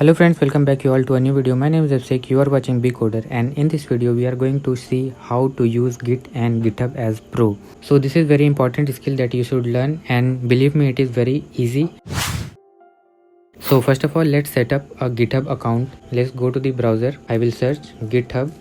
Hello friends, welcome back you all to a new video. My name is Abhishek, you are watching BCoder, and in this video we are going to see how to use Git and GitHub as pro. So this is very important skill that you should learn, and believe me, it is very easy. So first of all, let's set up a GitHub account. Let's go to the browser. I will search GitHub.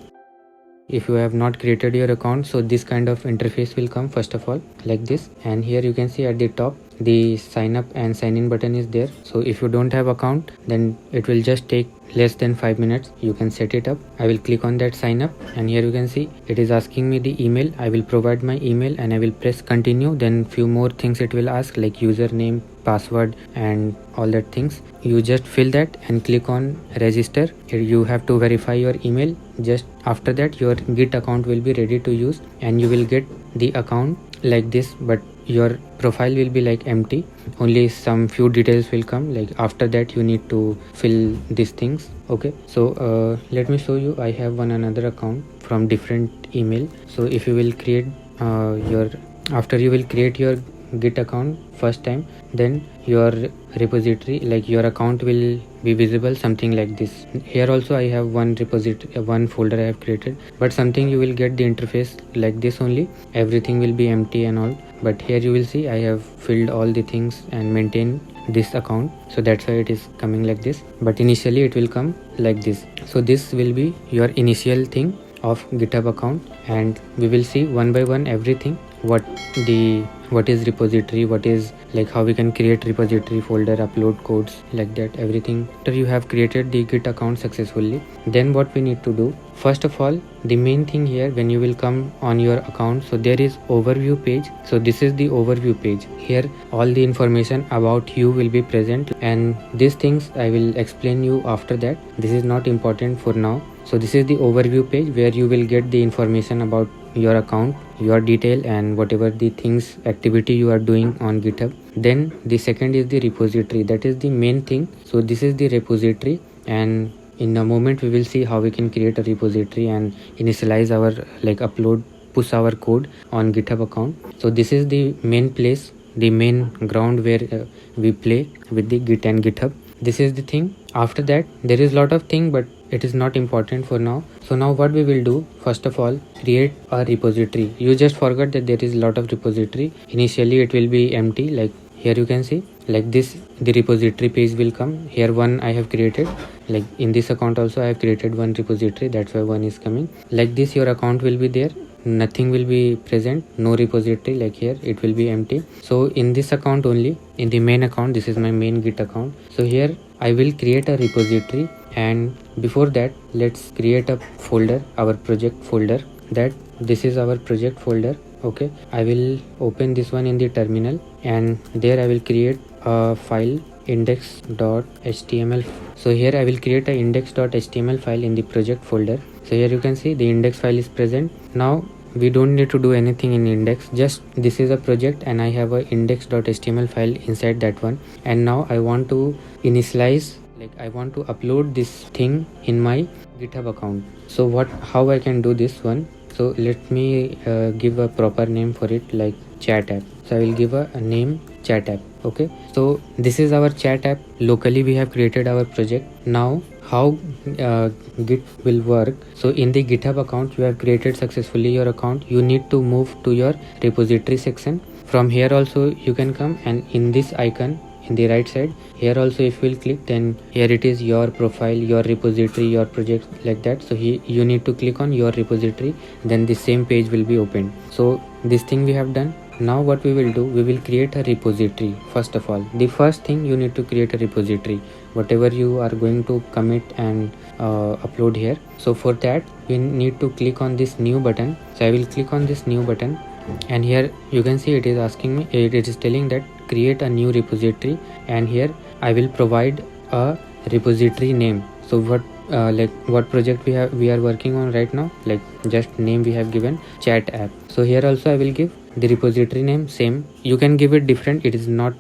If you have not created your account, so this kind of interface will come first of all like this, and here you can see at the top the sign up and sign in button is there. So if you don't have account, then it will just take less than 5 minutes. You can set it up. I will click on that sign up, and here you can see it is asking me the email. I will provide my email and I will press continue. Then few more things it will ask, like username, password and all that things. You just fill that and click on register. Here you have to verify your email. Just after that your Git account will be ready to use, and you will get the account like this, but your profile will be like empty. Only some few details will come. Like after that you need to fill these things. Okay, so let me show you. I have another account from different email. So if you will create after you will create your Git account first time, then your repository, like your account will be visible something like this. Here also I have one repository, one folder I have created, but something you will get the interface like this only. Everything will be empty and all, but here you will see I have filled all the things and maintained this account, so that's why it is coming like this. But initially it will come like this. So this will be your initial thing of GitHub account, and we will see one by one everything. What is repository, what is, like how we can create repository folder, upload codes, like that everything. After you have created the Git account successfully, then what we need to do, first of all, the main thing here, when you will come on your account, so there is overview page. So this is the overview page. Here all the information about you will be present, and these things I will explain you after that. This is not important for now. So this is the overview page where you will get the information about your account, your detail, and whatever the things, activity you are doing on GitHub. Then the second is the repository. That is the main thing. So this is the repository, and in a moment we will see how we can create a repository and initialize our, like upload, push our code on GitHub account. So this is the main place, the main ground where we play with the Git and GitHub. This is the thing. After that there is lot of thing, but it is not important for now. So now what we will do, first of all, create a repository. You just forgot that there is a lot of repository. Initially it will be empty, like here you can see like this. The repository page will come. Here one I have created, like in this account also I have created one repository, that's why one is coming like this. Your account will be there, nothing will be present, no repository. Like here it will be empty. So in this account only, in the main account, this is my main Git account. So here I will create a repository, and before that let's create a folder, our project folder. That this is our project folder. Okay, I will open this one in the terminal, and there I will create a file, index.html. so here I will create a index.html file in the project folder. So here you can see the index file is present. Now we don't need to do anything in index, just this is a project and I have a index.html file inside that one. And now I want to initialize, like I want to upload this thing in my GitHub account. So how I can do this one? So let me give a proper name for it, like chat app. So I will give a name chat app. Okay, so this is our chat app. Locally we have created our project. Now how Git will work? So in the GitHub account, you have created successfully your account. You need to move to your repository section. From here also you can come, and in this icon in the right side, here also if you will click, then here it is your profile, your repository, your project, like that. So you need to click on your repository, then the same page will be opened. So this thing we have done. Now what we will do, we will create a repository. First of all, the first thing, you need to create a repository, whatever you are going to commit and upload here. So for that we need to click on this new button. So I will click on this new button, and here you can see it is asking me, it is telling that create a new repository, and here I will provide a repository name. So what project we are working on right now, like just name we have given chat app. So here also I will give the repository name same. You can give it different, it is not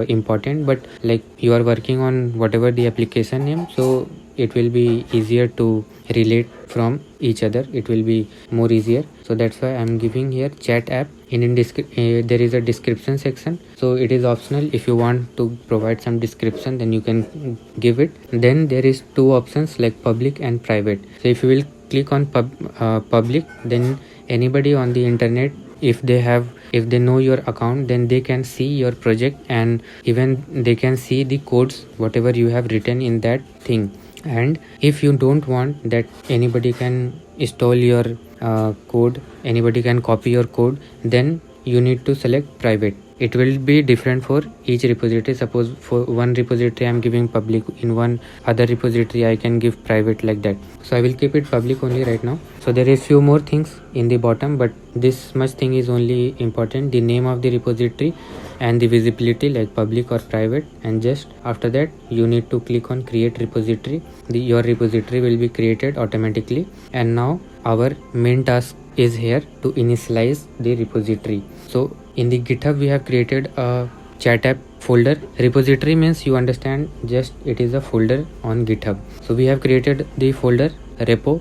important, but like you are working on whatever the application name, so it will be easier to relate from each other, it will be more easier. So that's why I'm giving here chat app. there is a description section, so it is optional. If you want to provide some description, then you can give it. Then there is two options like public and private. So if you will click on public, then anybody on the internet, if they know your account, then they can see your project, and even they can see the codes whatever you have written in that thing. And if you don't want that anybody can install your code, anybody can copy your code, then you need to select private. It will be different for each repository. Suppose for one repository I am giving public, in one other repository I can give private, like that. So I will keep it public only right now. So there is few more things in the bottom, but this much thing is only important: the name of the repository and the visibility, like public or private. And just after that you need to click on create repository. Your repository will be created automatically. And now our main task is here to initialize the repository. So in the GitHub we have created a chat app folder. Repository means, you understand, just it is a folder on GitHub. So we have created the folder repo,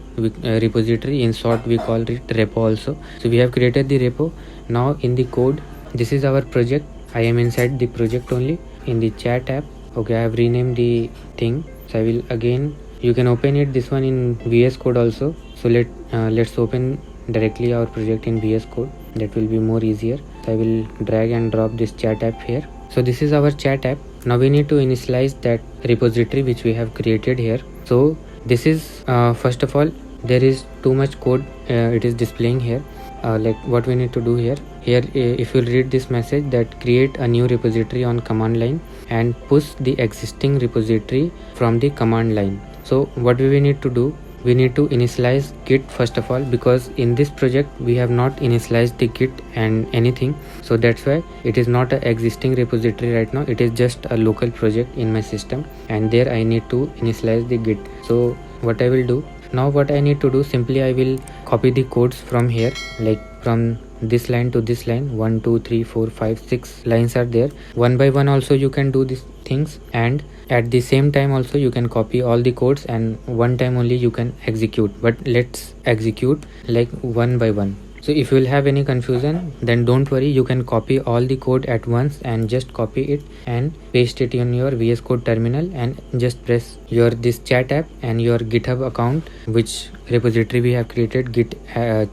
repository, in short we call it repo also. So we have created the repo. Now in the code, this is our project. I am inside the project only. In the chat app, okay, I have renamed the thing. So I will again, you can open it, this one, in VS Code also. So let's open directly our project in VS Code. That will be more easier. So I will drag and drop this chat app here. So this is our chat app. Now we need to initialize that repository which we have created here. So this is first of all, there is too much code it is displaying here. Like what we need to do here, if you read this message, that create a new repository on command line and push the existing repository from the command line. So what do we need to do? We need to initialize Git first of all, because in this project we have not initialized the Git and anything. So that's why it is not an existing repository right now. It is just a local project in my system, and there I need to initialize the Git. So what I will do now, what I need to do, simply I will copy the codes from here, like from this line to this line. 1 2 3 4 5 6 lines are there. One by one also you can do these things, and at the same time also you can copy all the codes, and one time only you can execute. But let's execute like one by one. So if you will have any confusion, then don't worry, you can copy all the code at once and just copy it and paste it in your VS Code terminal, and just press your this chat app and your GitHub account, which repository we have created, Git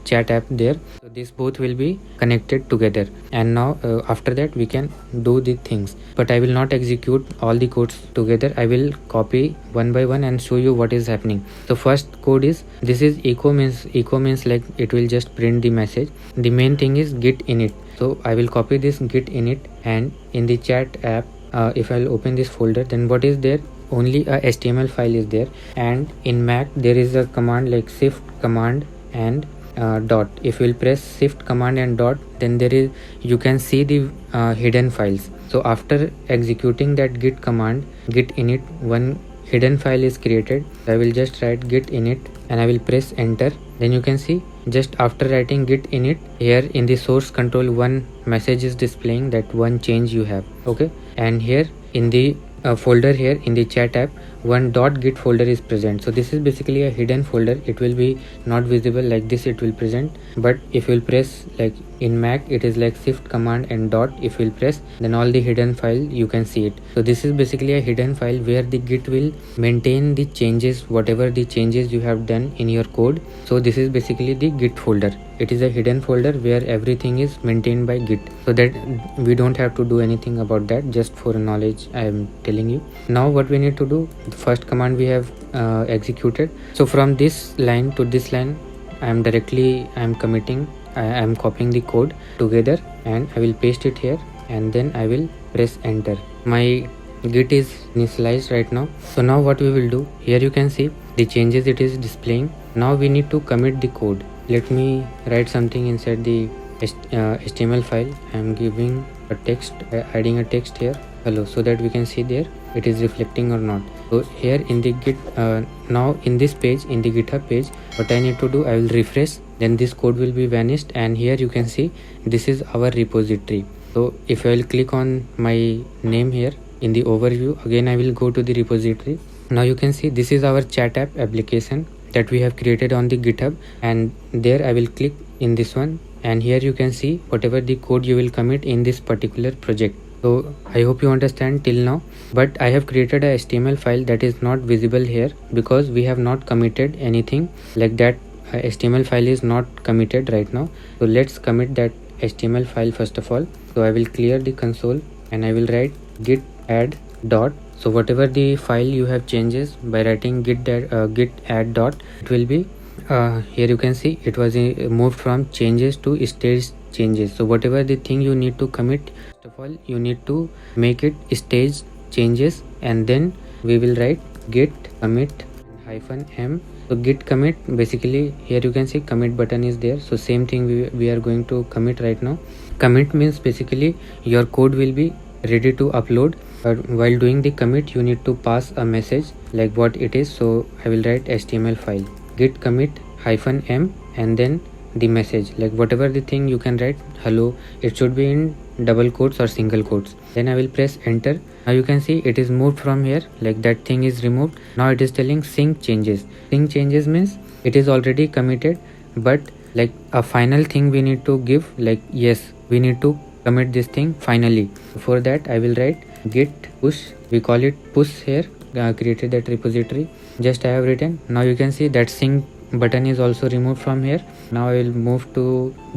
chat app there. So these both will be connected together, and now after that we can do the things. But I will not execute all the codes together. I will copy one by one and show you what is happening. So first code is, this is echo means like it will just print the message. The main thing is git init. So I will copy this git init, and in the chat app, if I'll open this folder, then what is there? Only a HTML file is there. And in Mac there is a command like shift command and dot. If you will press shift command and dot, then there is, you can see the hidden files. So after executing that git command, git init, one hidden file is created. I will just write git init and I will press enter. Then you can see, just after writing git init, here in the source control one message is displaying that one change you have. Okay, and here in the folder, here in the chat app, one .git folder is present. So this is basically a hidden folder. It will be not visible like this, it will present. But if you will press, like in Mac it is like shift command and dot. If you will press, then all the hidden file you can see it. So this is basically a hidden file where the Git will maintain the changes, whatever the changes you have done in your code. So this is basically the Git folder. It is a hidden folder where everything is maintained by Git, so that we don't have to do anything about that. Just for knowledge I am telling you. Now what we need to do, the first command we have executed. So from this line to this line, I am committing, I am copying the code together, and I will paste it here, and then I will press enter. My Git is initialized right now. So now what we will do, here you can see the changes it is displaying. Now we need to commit the code. Let me write something inside the HTML file. I am giving a text, adding a text here, hello, so that we can see there it is reflecting or not. So here in the Git, now in this page, in the GitHub page, what I need to do, I will refresh, then this code will be vanished, and here you can see this is our repository. So if I will click on my name here in the overview, again I will go to the repository. Now you can see this is our chat app application that we have created on the GitHub, and there I will click in this one, and here you can see whatever the code you will commit in this particular project. So I hope you understand till now, but I have created a HTML file that is not visible here because we have not committed anything like that. HTML file is not committed right now, so let's commit that HTML file first of all. So I will clear the console and I will write git add dot. So whatever the file you have changes by writing git add dot, it will be here you can see it was moved from changes to stage changes. So whatever the thing you need to commit, first of all you need to make it stage changes, and then we will write git commit -m. So git commit, basically here you can see commit button is there. So same thing we are going to commit right now. Commit means basically your code will be ready to upload, but while doing the commit you need to pass a message like what it is. So I will write HTML file git commit -m and then the message, like whatever the thing you can write hello, it should be in double quotes or single quotes. Then I will press enter. Now you can see it is moved from here, like that thing is removed. Now it is telling sync changes. Sync changes means it is already committed, but like a final thing we need to give, like yes we need to commit this thing finally. For that I will write git push, we call it push here, created that repository, just I have written. Now you can see that sync button is also removed from here. Now I will move to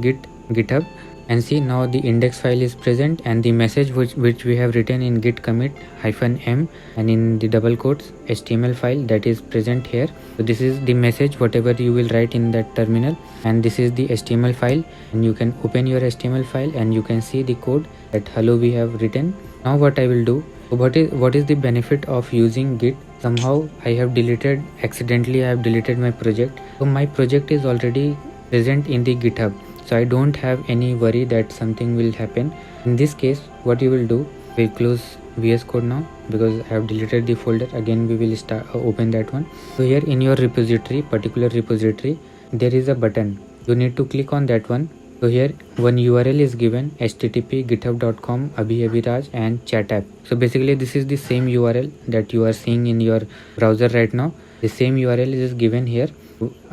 github and see now the index file is present, and the message which we have written in git commit -m and in the double quotes HTML file, that is present here. So this is the message whatever you will write in that terminal, and this is the HTML file, and you can open your HTML file and you can see the code that hello we have written. Now what I will do, what is the benefit of using git? Somehow I have accidentally I have deleted my project. So my project is already present in the GitHub, so I don't have any worry that something will happen. In this case what you will do, we'll close VS Code now because I have deleted the folder. Again we will start open that one. So here in your repository, particular repository, there is a button, you need to click on that one. So here one URL is given, http github.com abhiraj and chat app. So basically this is the same URL that you are seeing in your browser right now. The same URL is given here.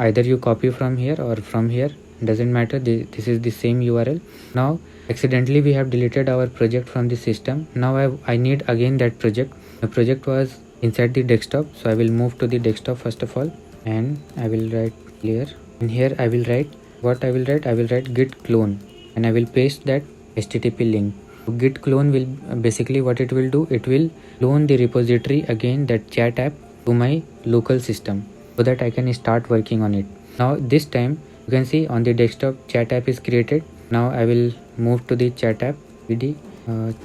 Either you copy from here or from here, doesn't matter, this is the same URL. Now accidentally we have deleted our project from the system. Now I need again that project. The project was inside the desktop, so I will move to the desktop first of all, and I will write clear, and here I will write what I will write git clone, and I will paste that HTTP link. So git clone will basically what it will do, it will clone the repository again, that chat app, to my local system so that I can start working on it. Now this time you can see on the desktop chat app is created. Now I will move to the chat app,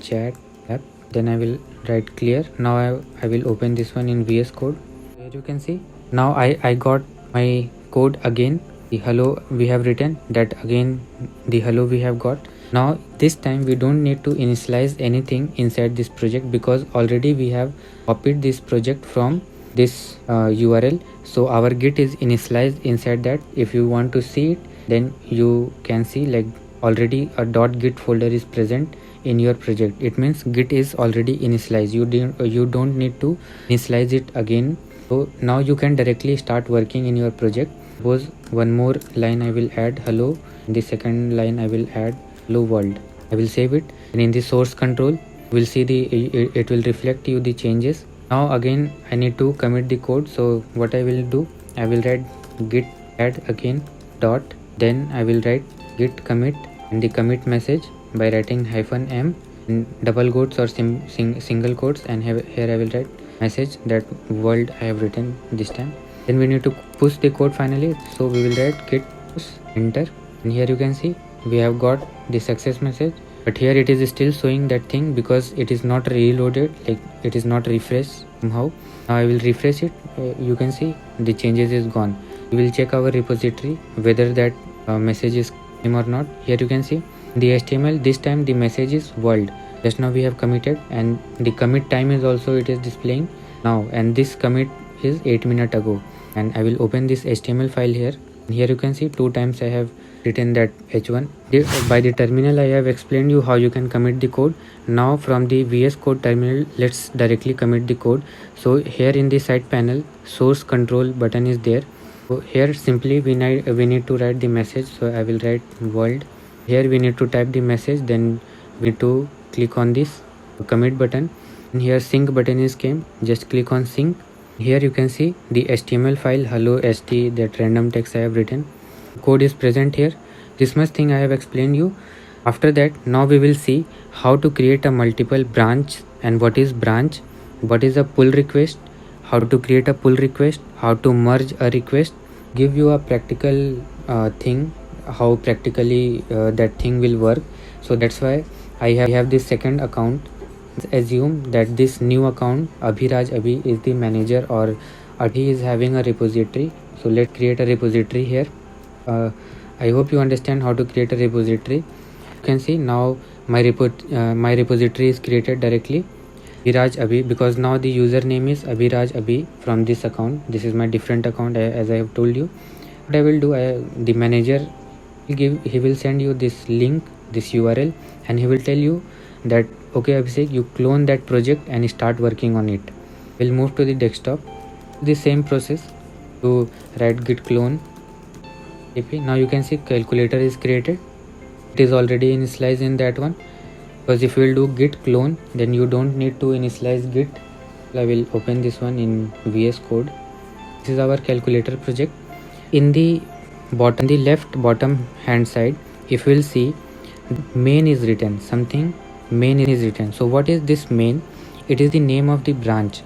chat app, then I will write clear. Now I will open this one in VS Code. Here you can see now I got my code again. The hello we have written, that again the hello we have got. Now this time we don't need to initialize anything inside this project because already we have copied this project from this URL. So our git is initialized inside that. If you want to see it, then you can see like already a .git folder is present in your project. It means git is already initialized. You don't need to initialize it again. So now you can directly start working in your project. Suppose one more line I will add hello, in the second line I will add hello world. I will save it, and in the source control we'll see it will reflect you the changes. Now again I need to commit the code. So what I will do, I will write git add again dot, then I will write git commit and the commit message by writing -m in double quotes or single quotes, and here I will write message that world I have written this time. Then we need to push the code finally, so we will write git push enter, and here you can see we have got the success message, but here it is still showing that thing because it is not reloaded, like it is not refreshed somehow. Now I will refresh it. You can see the changes is gone. We will check our repository whether that message is came or not. Here you can see the HTML, this time the message is world. Just now we have committed, and the commit time is also it is displaying now, and this commit is 8 minutes ago. And I will open this HTML file here, and here you can see 2 times I have written that h1. By the terminal I have explained you how you can commit the code. Now from the VS Code terminal, let's directly commit the code. So here in the side panel, source control button is there. So here simply we need to write the message. So I will write world, Here we need to type the message, then we need to click on this commit button, and here sync button is came. Just click on sync. Here you can see the HTML file hello st, that random text I have written. Code is present here. This much thing I have explained you. After that, now we will see how to create a multiple branch, and what is branch, what is a pull request, how to create a pull request, how to merge a request, give you a practical thing, how practically that thing will work. So that's why I have this second account. Assume that this new account Abhiraj Abhi is the manager, or Abhi is having a repository. So let's create a repository here. I hope you understand how to create a repository. You can see now my repository is created directly Abhiraj Abhi, because now the username is Abhiraj Abhi from this account. This is my different account, as I have told you. What I will do, the manager he will send you this link, this URL, and he will tell you that okay Abhishek, you clone that project and start working on it. We'll move to the desktop. The same process to write git clone. Now you can see calculator is created. It is already initialized in that one, because if you will do git clone, then you don't need to initialize git. I will open this one in VS Code. This is our calculator project. In the left bottom hand side, if you will see, main is written, something main is written. So what is this main? It is the name of the branch.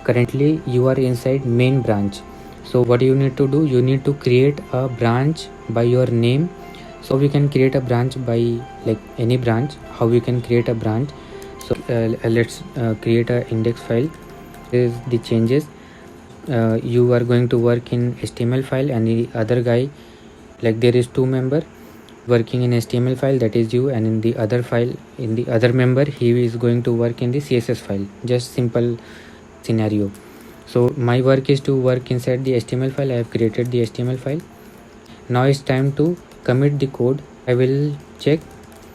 Currently you are inside main branch. So what you need to do, you need to create a branch by your name. So we can create a branch by like any branch. How we can create a branch? So let's create a index file. This is the changes. You are going to work in HTML file, and the other guy, like there is two member working in HTML file, that is you, and in the other file, in the other member, he is going to work in the CSS file. Just simple scenario. So my work is to work inside the HTML file. I have created the HTML file. Now it's time to commit the code. I will check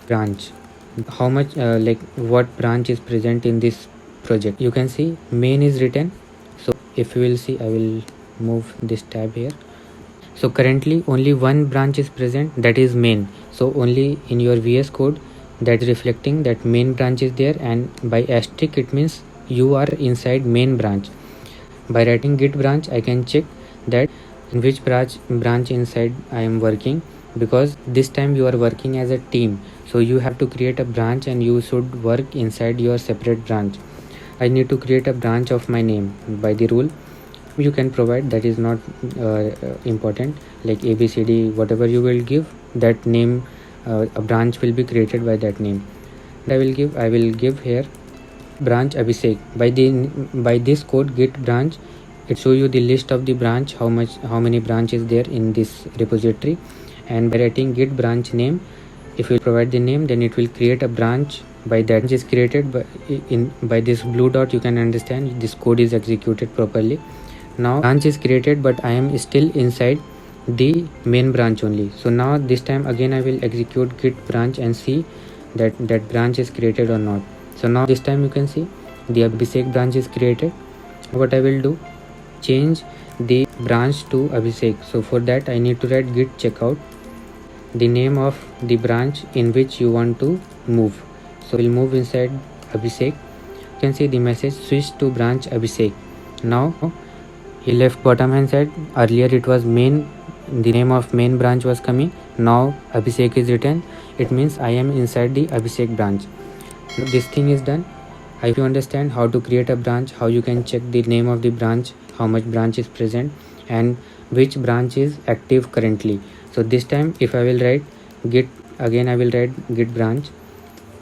branch, how much like what branch is present in this project. You can see main is written. So if you will see, I will move this tab here. So currently only one branch is present, that is main. So only in your VS Code that is reflecting that main branch is there, and by asterisk it means you are inside main branch. By writing git branch, I can check that in which branch inside I am working, because this time you are working as a team. So you have to create a branch and you should work inside your separate branch. I need to create a branch of my name by the rule. You can provide, that is not important, like ABCD, whatever you will give, that name, a branch will be created by that name. I will give here branch Abhishek. By this code git branch, it show you the list of the branch, how many branches there in this repository. And by writing git branch name, if you provide the name, then it will create a branch. By that is created by this blue dot, you can understand this code is executed properly. Now branch is created, but I am still inside the main branch only. So now this time again I will execute git branch and see that branch is created or not. So now this time you can see the Abhishek branch is created. What I will do, change the branch to Abhishek. So for that I need to write git checkout, the name of the branch in which you want to move. So we'll move inside Abhishek. You can see the message switch to branch Abhishek. Now he left bottom hand side. Earlier it was main, the name of main branch was coming. Now Abhishek is written. It means I am inside the Abhishek branch. This thing is done. I hope you understand how to create a branch, how you can check the name of the branch, how much branch is present, and which branch is active currently. So this time if I will write git, again I will write git branch.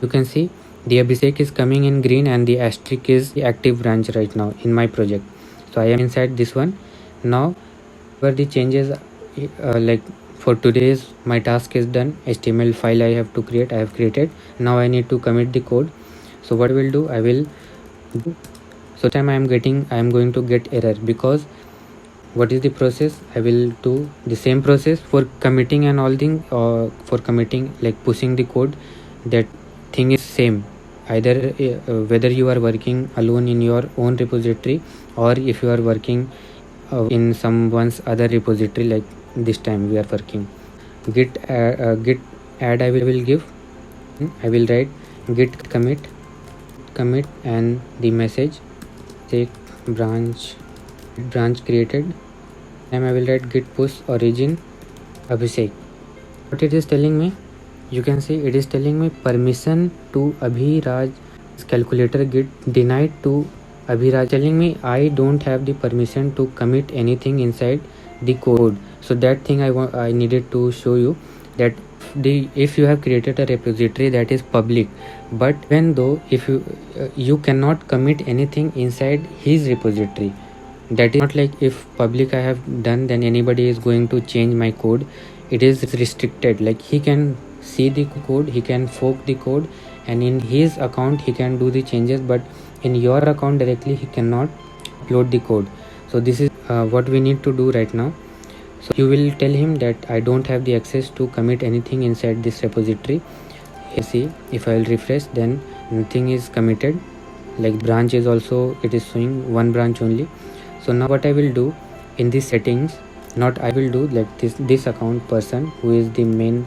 You can see the Abhishek is coming in green, and the asterisk is the active branch right now in my project. So I am inside this one. Now where the changes, like for today's my task is done. HTML file I have to create, I have created. Now I need to commit the code. So what I will do, so time I am going to get error, because what is the process, I will do the same process for committing and all thing, for committing like pushing the code. That thing is same, either whether you are working alone in your own repository, or if you are working in someone's other repository, like this time we are working git add I will give. I will write git commit and the message take branch created, and I will write git push origin Abhishek. What it is telling me, you can see it is telling me permission to Abhiraj calculator git denied to Abhiraj, telling me I don't have the permission to commit anything inside the code. So that thing I needed to show you, that if you have created a repository that is public, but even though if you cannot commit anything inside his repository, that is not like if public I have done, then anybody is going to change my code. It is restricted, like he can see the code, he can fork the code, and in his account he can do the changes, but in your account directly he cannot upload the code. So this is what we need to do right now. So you will tell him that I don't have the access to commit anything inside this repository. You see, if I will refresh, then nothing is committed, like branch is also, it is showing one branch only. So now what I will do in these settings, not I will do like this account person who is the main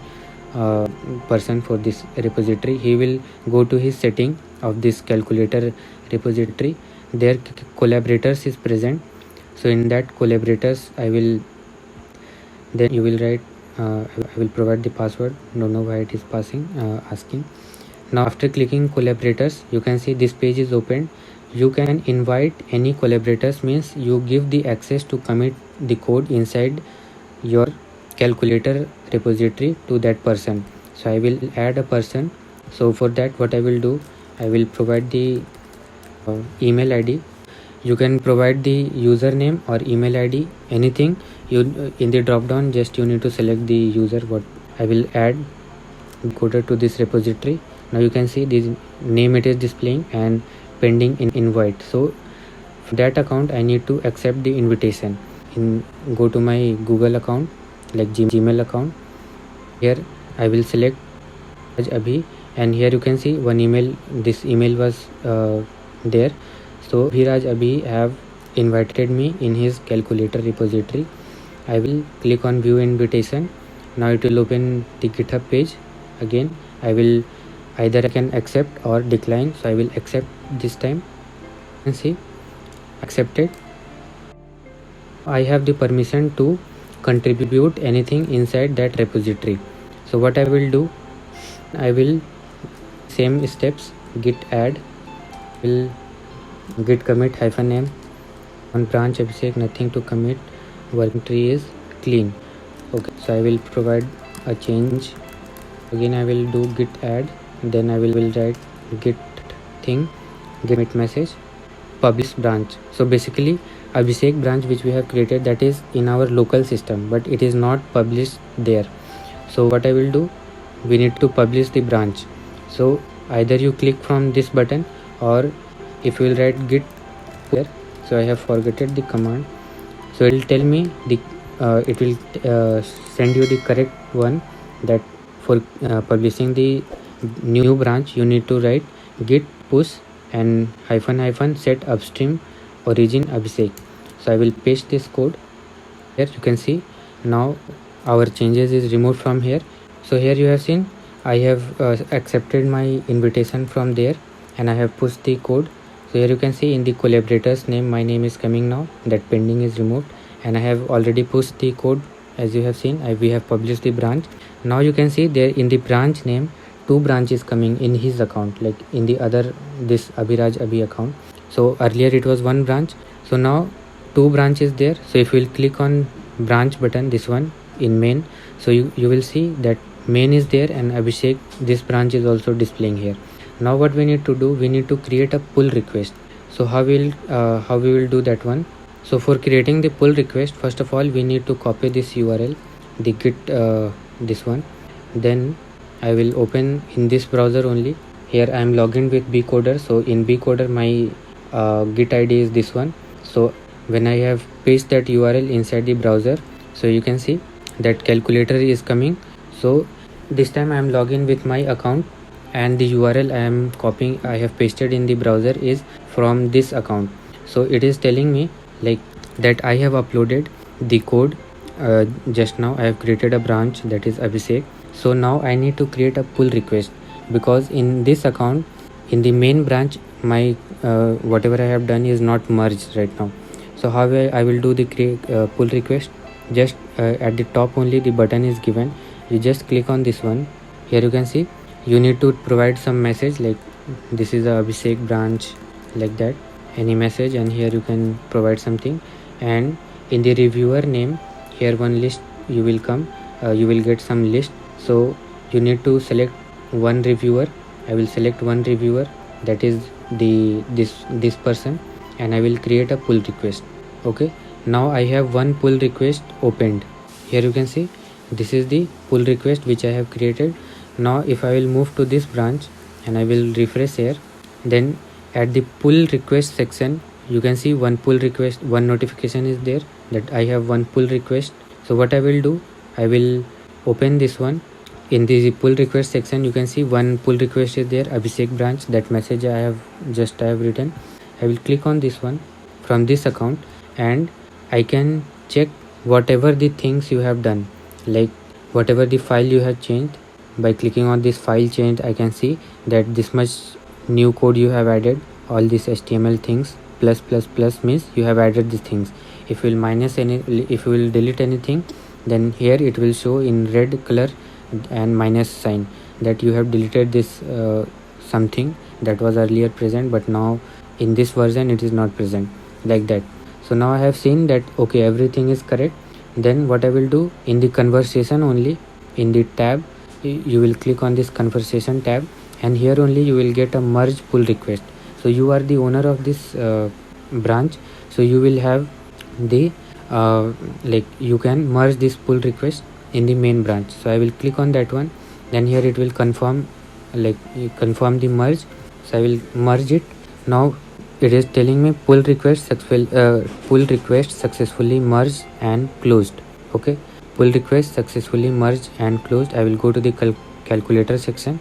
person for this repository, he will go to his setting of this calculator repository. There collaborators is present. So in that collaborators then you will write I will provide the password. Don't know why it is asking. Now after clicking collaborators, you can see this page is opened. You can invite any collaborators, means you give the access to commit the code inside your calculator repository to that person. So I will add a person. So for that, what I will do, I will provide the email ID. You can provide the username or email ID, anything. You in the drop down, just you need to select the user. What I will add coder to this repository. Now you can see this name it is displaying and pending invite. So for that account I need to accept the invitation. Go to my Google account, like Gmail account. Here I will select Abhi, and here you can see one email. This email was there. So Abhiraj Abhi have invited me in his calculator repository. I will click on view invitation. Now it will open the GitHub page. Again I will either I can accept or decline. So I will accept this time. You can see accepted. I have the permission to contribute anything inside that repository. So what I will do, I will same steps, git add, will git commit -m on branch Abhishek, nothing to commit, working tree is clean. Okay, so I will provide a change. Again I will do git add, then I will write git thing, git message, publish branch. So basically Abhishek branch which we have created, that is in our local system, but it is not published there. So what I will do, we need to publish the branch. So either you click from this button, or if you will write git here. So I have forgotten the command. So it will tell me the it will send you the correct one, that for publishing the new branch you need to write git push and -- set upstream origin Abhishek. So I will paste this code here. You can see now our changes is removed from here. So here you have seen I have accepted my invitation from there, and I have pushed the code. So here you can see in the collaborators name, my name is coming now, that pending is removed, and I have already pushed the code. As you have seen, we have published the branch. Now you can see there in the branch name 2 branches coming in his account, like in the other this Abhiraj Abhi account. So earlier it was 1 branch, so now 2 branches there. So if you will click on branch button, this one in main, so you will see that main is there, and Abhishek, this branch is also displaying here. Now what we need to do, we need to create a pull request. So how we will do that one? So for creating the pull request, first of all we need to copy this URL, the git this one. Then I will open in this browser only. Here I am logged in with bcoder. So in bcoder my git ID is this one. So when I have pasted that URL inside the browser, so you can see that calculator is coming. So this time I am logged in with my account, and the URL I am copying, I have pasted in the browser is from this account. So it is telling me like that I have uploaded the code just now. I have created a branch, that is Abhishek. So now I need to create a pull request, because in this account, in the main branch, my whatever I have done is not merged right now. So how I will do the pull request? Just at the top only the button is given. You just click on this one. Here you can see you need to provide some message, like this is a Abhishek branch, like that, any message, and here you can provide something. And in the reviewer name, here one list you will come, you will get some list. So you need to select one reviewer. I will select one reviewer, that is this person, and I will create a pull request. Okay, now I have one pull request opened. Here you can see this is the pull request which I have created. Now if I will move to this branch and I will refresh here, then at the pull request section you can see one pull request, one notification is there that I have one pull request. So what I will do, I will open this one. In the pull request section you can see one pull request is there, Abhishek branch, that message I have written. I will click on this one from this account, and I can check whatever the things you have done, like whatever the file you have changed. By clicking on this file change, I can see that this much new code you have added, all these HTML things, plus means you have added these things. If you will delete anything, then here it will show in red color and minus sign that you have deleted this something that was earlier present, but now in this version it is not present, like that. So now I have seen that okay, everything is correct. Then what I will do, in the conversation only, in the tab, you will click on this conversation tab, and here only you will get a merge pull request. So you are the owner of this branch, so you will have the like you can merge this pull request in the main branch. So I will click on that one, then here it will confirm, like confirm the merge. So I will merge it. Now it is telling me pull request successfully merged and closed. Okay, pull request successfully merged and closed. I will go to the calculator section,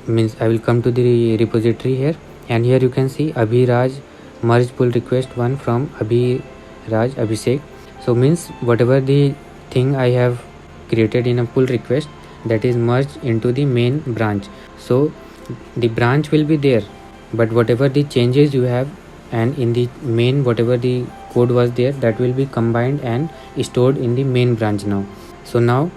means I will come to the repository here, and here you can see Abhiraj merge pull request 1 from Abhiraj Abhishek. So means whatever the thing I have created in a pull request, that is merged into the main branch. So the branch will be there, but whatever the changes you have, and in the main whatever the code was there, that will be combined and stored in the main branch now. So now,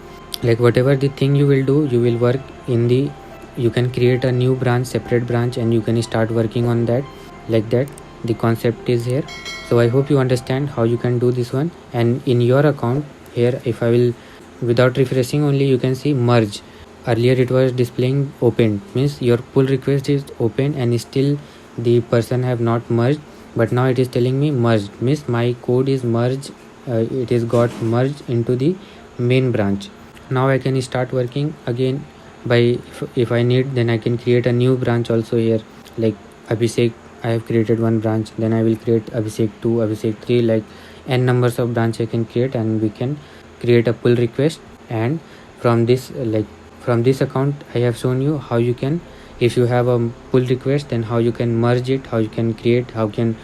like whatever the thing you will do, you will work in the, you can create a new branch, separate branch, and you can start working on that, like that. The concept is here. So I hope you understand how you can do this one. And in your account here, if I will, without refreshing only, you can see merge. Earlier it was displaying open, means your pull request is open and still the person have not merged, but now it is telling me merged, means my code is merged, it is got merged into the main branch. Now I can start working again by, if I need, then I can create a new branch also here, like Abhishek, I have created one branch, then I will create Abhishek 2, Abhishek 3, like n numbers of branch I can create, and we can create a pull request. And from this, like from this account, I have shown you how you can, if you have a pull request, then how you can merge it, how you can create, how you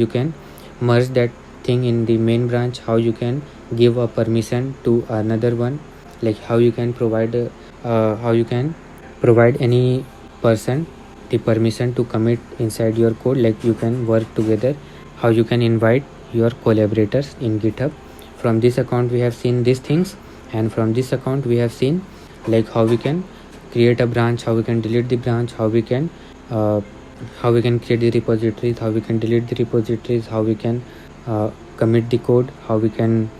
can merge that thing in the main branch, how you can give a permission to another one, like how you can provide any person the permission to commit inside your code, like you can work together, how you can invite your collaborators in GitHub. From this account we have seen these things, and from this account we have seen like how we can create a branch, how we can delete the branch, how we can create the repositories, how we can delete the repositories, how we can commit the code, how we can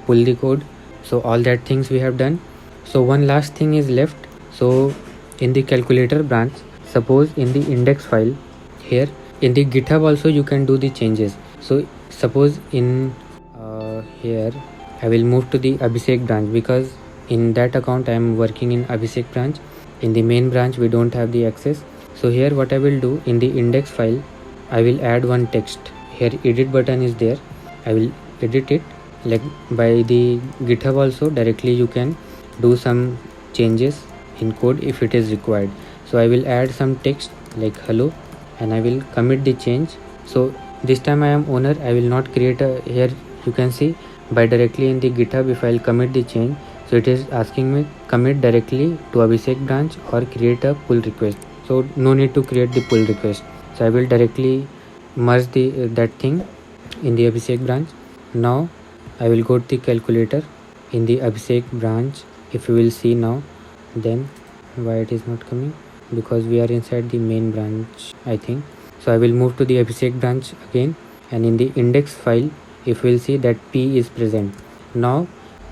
pull the code. So all that things we have done. So one last thing is left. So in the calculator branch, suppose in the index file, here in the GitHub also you can do the changes. So suppose in here I will move to the Abhishek branch, because in that account I am working in Abhishek branch. In the main branch we don't have the access. So here what I will do, in the index file I will add one text. Here edit button is there, I will edit it. Like by the GitHub also directly you can do some changes in code if it is required. So I will add some text like hello, and I will commit the change. So this time I am owner, I will not create a, here you can see by directly in the GitHub, if I will commit the change, So it is asking me commit directly to Abhishek branch or create a pull request. So no need to create the pull request. So I will directly merge that thing in the Abhishek branch. Now I will go to the calculator in the Abhishek branch. If you will see now, then why it is not coming, because we are inside the main branch, I think. So I will move to the Abhishek branch again, and in the index file, if you will see that P is present. Now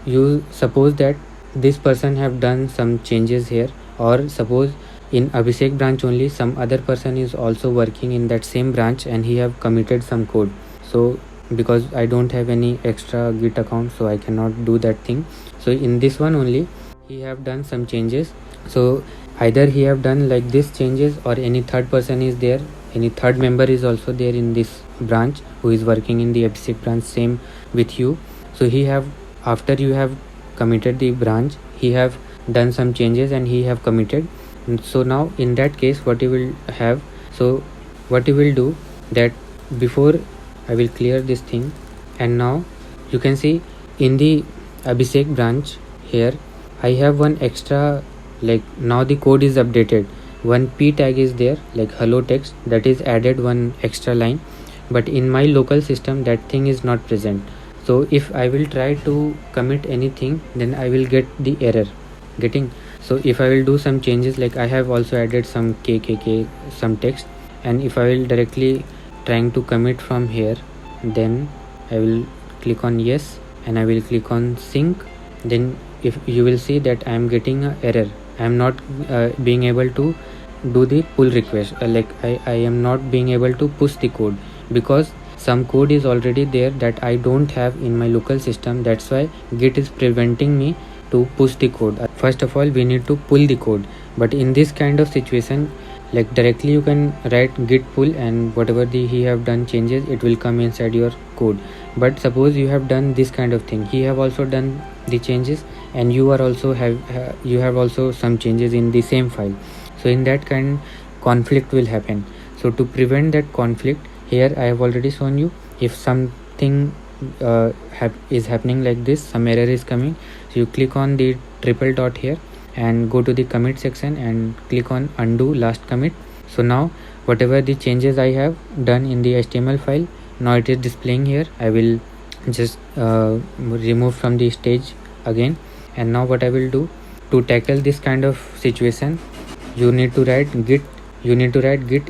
you suppose that this person have done some changes here, or suppose in Abhishek branch only some other person is also working in that same branch and he have committed some code. So because I don't have any extra Git account, so I cannot do that thing. So in this one only he have done some changes. So either he have done like this changes, or any third person is there, any third member is also there in this branch who is working in the Abhishek branch same with you. So he have, after you have committed the branch, he have done some changes and he have committed. So now in that case what you will have, so what you will do, that before I will clear this thing, and now you can see in the Abhishek branch here I have one extra, like now the code is updated, one P tag is there, like hello text, that is added one extra line, but in my local system that thing is not present. So if I will try to commit anything, then I will get the error getting. So if I will do some changes, like I have also added some KKK, some text, and if I will directly trying to commit from here, then I will click on yes and I will click on sync. Then if you will see that I am getting a error, I am not being able to do the pull request, like I am not being able to push the code, because some code is already there that I don't have in my local system. That's why Git is preventing me to push the code. First of all we need to pull the code, but in this kind of situation, like directly you can write git pull and whatever he have done changes, it will come inside your code. But suppose you have done this kind of thing, he have also done the changes and you are also you have also some changes in the same file. So in that kind conflict will happen. So to prevent that conflict, here I have already shown you, if something is happening like this, some error is coming, so you click on the triple dot here and go to the commit section and click on undo last commit. So now whatever the changes I have done in the HTML file, now it is displaying here. I will just remove from the stage again, and now what I will do to tackle this kind of situation, you need to write git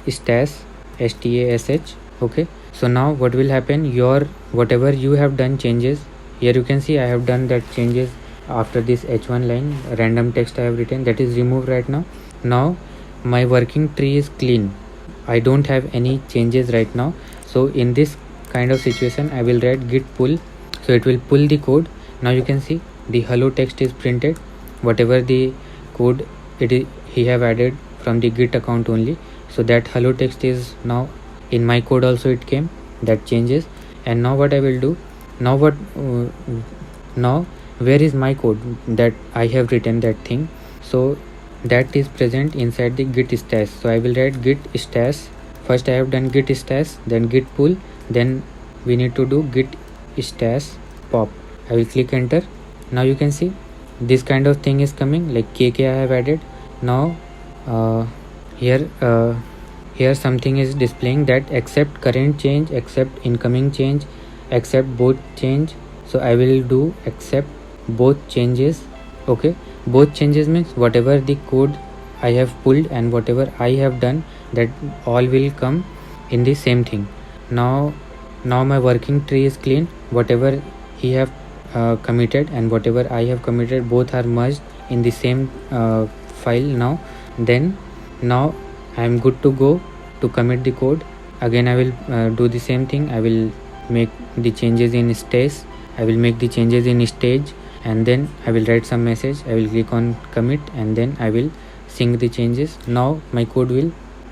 stash stash. Okay, so now what will happen, your whatever you have done changes, here you can see I have done that changes after this h1 line, random text I have written, that is removed right now. Now my working tree is clean, I don't have any changes right now. So in this kind of situation I will write git pull, so it will pull the code. Now you can see the hello text is printed, whatever the code he have added from the git account only. So that hello text is now in my code also it came, that changes. And now what I will do, now now where is my code that I have written that thing, so that is present inside the git stash. So I will write git stash, first I have done git stash, then git pull, then we need to do git stash pop. I will click enter. Now you can see this kind of thing is coming, like KK I have added. Now here something is displaying that accept current change, accept incoming change, accept both change. So I will do accept both changes. Okay, both changes means whatever the code I have pulled and whatever I have done, that all will come in the same thing. Now my working tree is clean, whatever he have committed and whatever I have committed, both are merged in the same file now. Then now I am good to go to commit the code. Again I will do the same thing, I will make the changes in stage, I will make the changes in stage, and then I will write some message, I will click on commit, and then I will sync the changes. Now my code will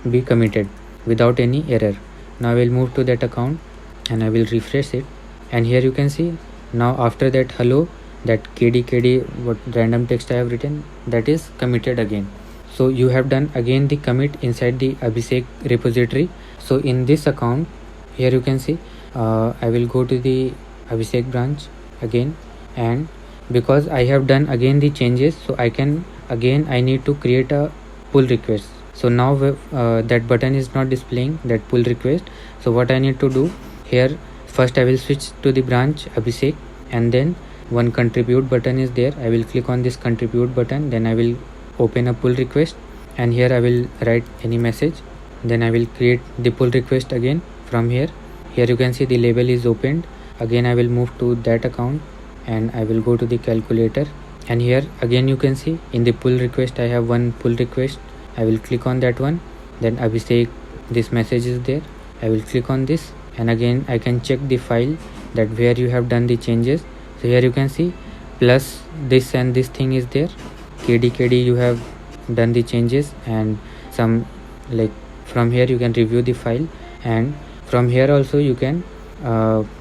be committed without any error. Now I will move to that account and I will refresh it, and here you can see now after that hello, that kd what random text I have written, that is committed again. So you have done again the commit inside the Abhishek repository. So in this account, here you can see I will go to the Abhishek branch again, and because I have done again the changes, so I need to create a pull request. So now that button is not displaying that pull request. So what I need to do here, first I will switch to the branch Abhishek, and then one contribute button is there. I will click on this contribute button, then I will open a pull request, and here I will write any message. Then I will create the pull request again from here. Here you can see the label is opened. Again I will move to that account and I will go to the calculator, and here again you can see in the pull request I have one pull request. I will click on that one. Then Abhishek, this message is there. I will click on this, and again I can check the file that where you have done the changes. So here you can see plus this and this thing is there. KD you have done the changes, and some like from here you can review the file, and from here also you can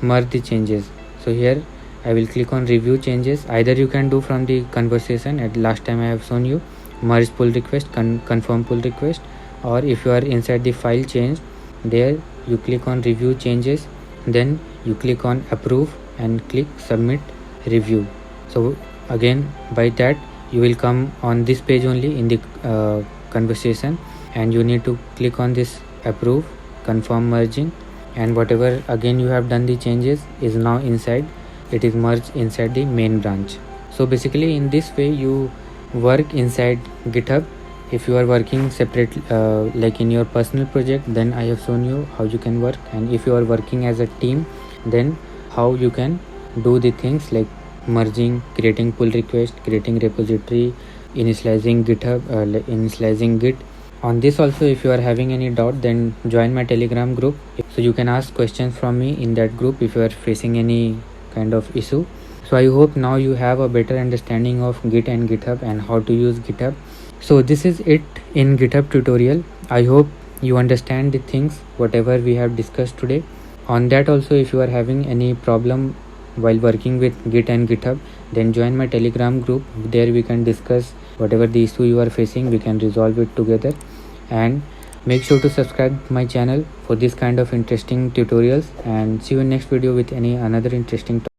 merge the changes. So here I will click on review changes. Either you can do from the conversation at last time I have shown you, merge pull request, confirm pull request, or if you are inside the file change, there you click on review changes, then you click on approve and click submit review. So again by that you will come on this page only in the conversation, and you need to click on this approve, confirm merging, and whatever again you have done the changes is now inside, it is merged inside the main branch. So basically in this way you work inside GitHub. If you are working separate like in your personal project, then I have shown you how you can work, and if you are working as a team, then how you can do the things like merging, creating pull request, creating repository, initializing GitHub, initializing Git. On this also, if you are having any doubt, then join my Telegram group, so you can ask questions from me in that group if you are facing any kind of issue. So I hope now you have a better understanding of Git and GitHub and how to use GitHub. So this is it in GitHub tutorial. I hope you understand the things whatever we have discussed today. On that also, if you are having any problem while working with Git and GitHub, then join my Telegram group. There we can discuss whatever the issue you are facing, we can resolve it together. And make sure to subscribe my channel for this kind of interesting tutorials, and see you in next video with another interesting topic.